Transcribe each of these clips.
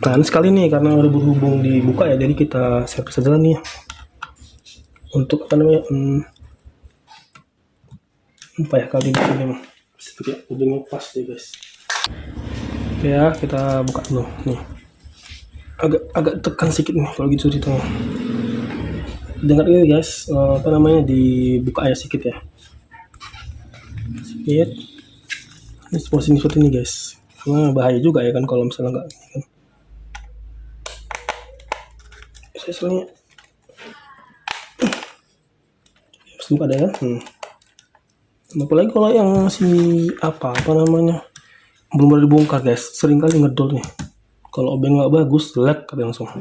Nah ini sekali nih karena udah berhubung dibuka ya, jadi kita servis aja nih untuk apa namanya apa ya, kali ini mah sedikit udahnya pas deh guys. Oke ya, kita buka dulu nih, agak tekan sedikit nih kalau gitu ceritanya. Dengar ini guys, apa namanya, dibuka ya sedikit ya, sedikit. Ini posisi seperti ini guys, karena bahaya juga ya kan kalau misalnya nggak kan. Saya soalnya harus buka deh ya. Apalagi kalau yang masih apa namanya belum ada dibongkar guys, sering kali ngedol nih. Kalau obeng nggak bagus, selek kata langsung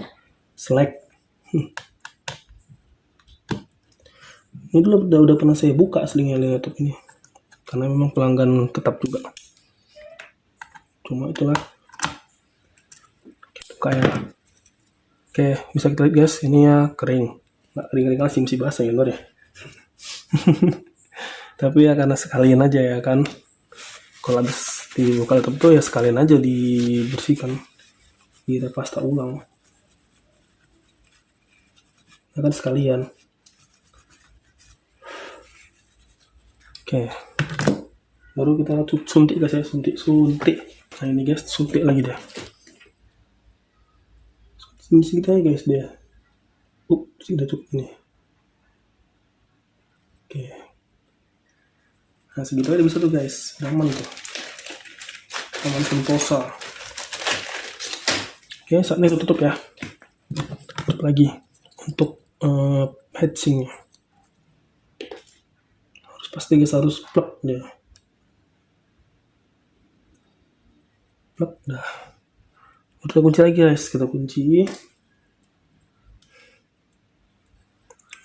selek. Ini dulu udah pernah saya buka aslinya laptop ini, karena memang pelanggan tetap juga. Cuma itulah kita buka ya. Oke, bisa kita lihat guys, ini ya kering, nggak kering lah, masih basah ya ya. Tapi ya karena sekalian aja ya kan, kalau habis dibuka laptop tuh ya sekalian aja dibersihkan, kita pasta ulang ya kan, sekalian. Oke, baru kita suntik guys ya, suntik. Nah ini guys, suntik lagi deh, sedikit aja guys dia. Sudah cukup ini. Oke, nah segitu aja bisa tuh guys, aman tuh, aman sentosa. Oke, saatnya tutup ya, tutup lagi untuk heatsingnya. Harus pasti guys, harus plug dia, plug dah. Kita kunci lagi guys, kita kunci.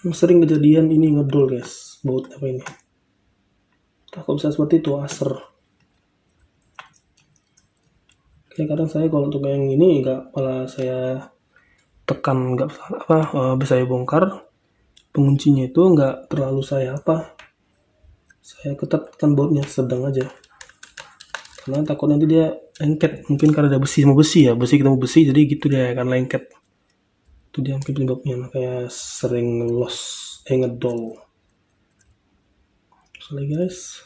Sering kejadian ini ngedol guys, baut apa ini, takut bisa seperti itu, aser. Oke, kadang saya kalau untuk yang ini enggak, malah saya tekan, enggak apa bisa saya bongkar penguncinya itu, enggak terlalu saya ketatkan bautnya, sedang aja, karena takut nanti dia lengket, mungkin karena ada besi sama besi ya, besi ketemu besi, jadi gitu dia akan lengket. Itu dia mungkin penyebabnya, makanya sering ngedol. Terus lagi guys,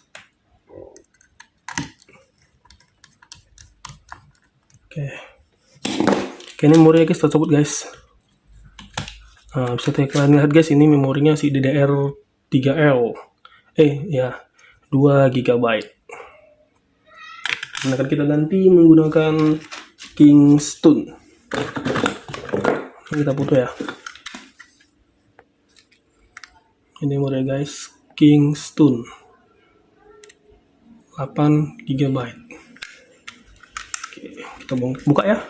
oke, ini memori guys, kita copot guys. Nah, bisa kalian lihat guys, ini memorinya si DDR3L ya 2 GB. Nah, akan kita ganti menggunakan Kingston. Kita foto ya, ini memori guys, Kingston 8 GB. Oke, kita buka ya.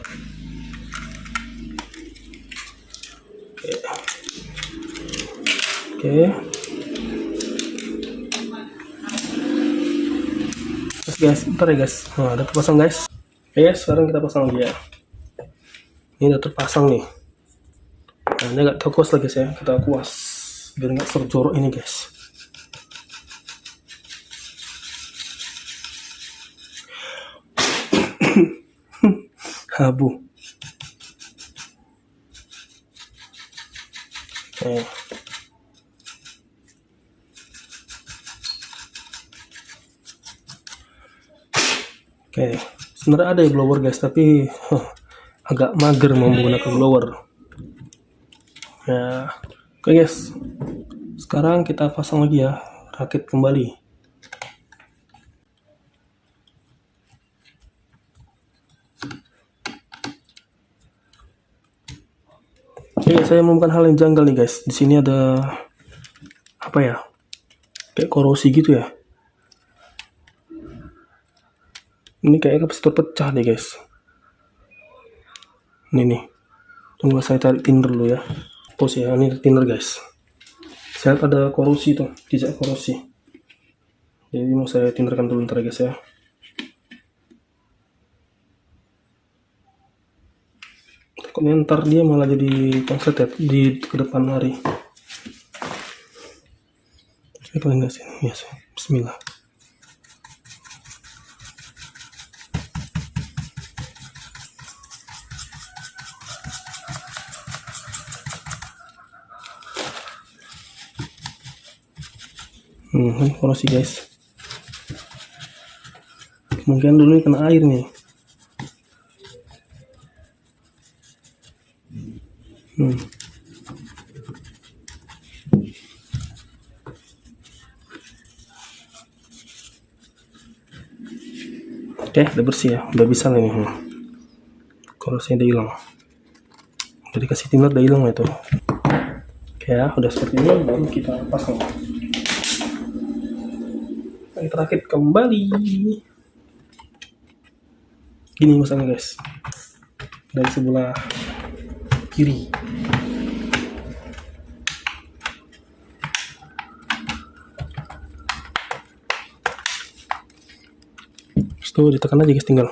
Oke. Terus guys, bentar ya guys. Nah, udah terpasang guys. Oke, sekarang kita pasang dia. Ini udah terpasang nih. Nah, ini agak terkuas lagi ya, kita kuas biar nggak terjorok ini guys. Habu. Oke, sebenarnya ada ya blower guys, tapi agak mager mau menggunakan blower ya. Oke guys, sekarang kita pasang lagi ya, rakit kembali. Oke, saya menemukan hal yang janggal nih guys. Di sini ada apa ya, kayak korosi gitu ya. Ini kayak kapasitor pecah deh guys. Ini nih, tunggu saya cari tinder dulu ya. Pause ya, ini tinder guys. Saya lihat ada korosi tuh, jejak korosi. Jadi mau saya tinderkan dulu ntar guys ya. Takutnya ntar dia malah jadi konslet di ke depan hari. Saya kalian guys ini, ya, bismillah. Ini korosi guys. Mungkin dulu ini kena air nih. Oke, udah bersih ya, udah bisa nih. Korosinya udah hilang. Udah dikasih timah udah hilang itu. Oke ya, udah seperti ini baru kita pasang. Yang terakhir kembali. Gini masangnya guys. Dari sebelah kiri. Terus tuh ditekan aja guys, tinggal